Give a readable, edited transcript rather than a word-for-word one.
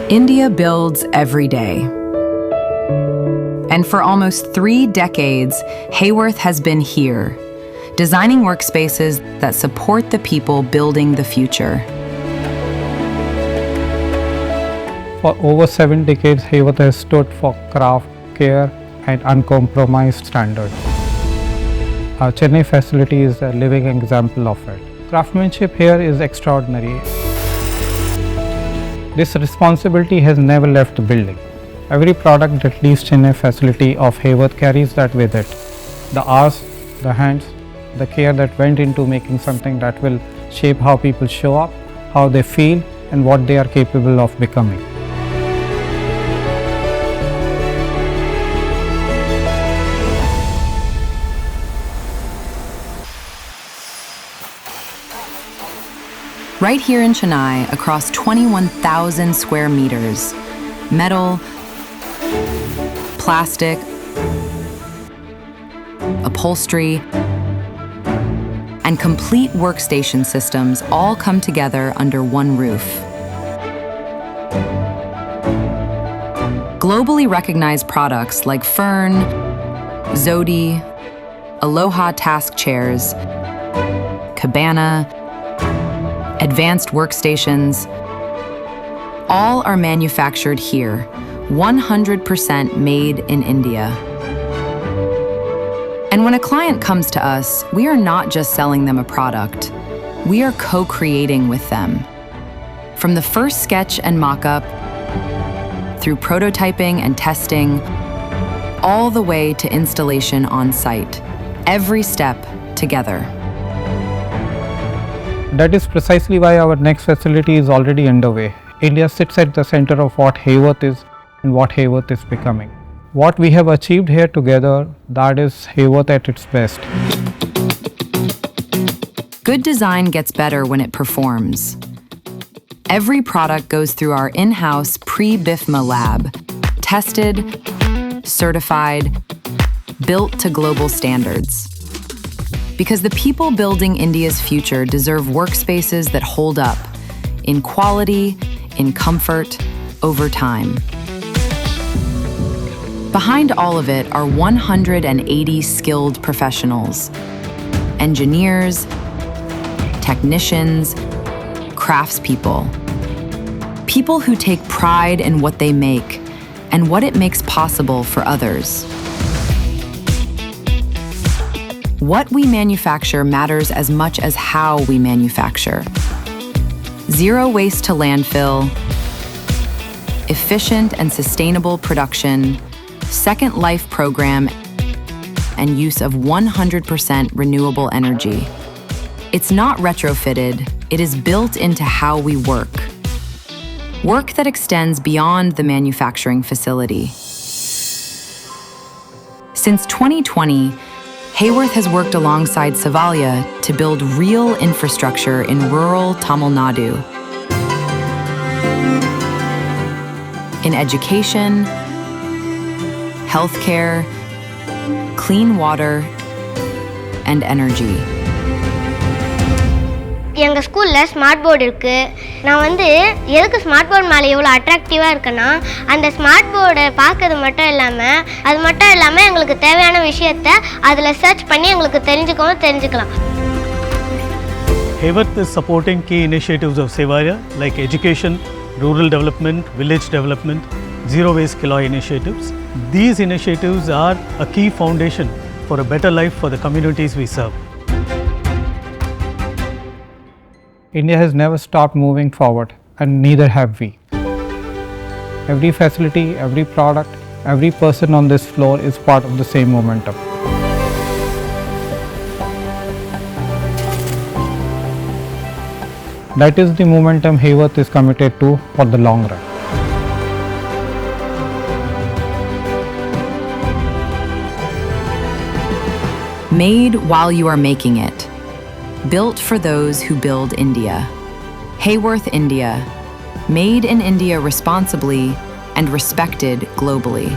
India builds every day. And for almost 3 decades, Haworth has been here, designing workspaces that support the people building the future. For over 7 decades, Haworth has stood for craft, care, and uncompromised standards. Our Chennai facility is a living example of it. Craftsmanship here is extraordinary. This responsibility has never left the building. Every product that leaves Chennai facility of Haworth carries that with it. The hours, the hands, the care that went into making something that will shape how people show up, how they feel, and what they are capable of becoming. Right here in Chennai, across 21,000 square meters, metal, plastic, upholstery, and complete workstation systems all come together under one roof. Globally recognized products like Fern, Zodi, Aloha task chairs, Cabana, advanced workstations, all are manufactured here, 100% made in India. And when a client comes to us, we are not just selling them a product, we are co-creating with them. From the first sketch and mock-up, through prototyping and testing, all the way to installation on site, every step together. That is precisely why our next facility is already underway. India sits at the center of what Haworth is and what Haworth is becoming. What we have achieved here together, that is Haworth at its best. Good design gets better when it performs. Every product goes through our in-house pre-BIFMA lab, tested, certified, built to global standards. Because the people building India's future deserve workspaces that hold up in quality, in comfort, over time. Behind all of it are 180 skilled professionals, engineers, technicians, craftspeople, people who take pride in what they make and what it makes possible for others. What we manufacture matters as much as how we manufacture. Zero waste to landfill, efficient and sustainable production, second life program, and use of 100% renewable energy. It's not retrofitted, it is built into how we work. Work that extends beyond the manufacturing facility. Since 2020, Haworth has worked alongside Savalia to build real infrastructure in rural Tamil Nadu. In education, healthcare, clean water, and energy. எங்கள் ஸ்கூலில் smart board இருக்குது. நான் எதுக்கு smart board மேலே எவ்வளோ அட்ராக்டிவாக இருக்குன்னா, அந்த ஸ்மார்ட் போர்டை பார்க்கறது மட்டும் இல்லாமல் எங்களுக்கு தேவையான விஷயத்தை அதில் சர்ச் பண்ணி எங்களுக்கு தெரிஞ்சுக்கலாம். Haworth is supporting key initiatives of Savalia like education, rural development, village development, zero waste kilo initiatives. These initiatives are a key foundation for a better life for the communities we serve. India has never stopped moving forward, and neither have we. Every facility, every product, every person on this floor is part of the same momentum. That is the momentum Haworth is committed to for the long run. Made while you are making it. Built for those who build India. Haworth, India. Made in India responsibly and respected globally.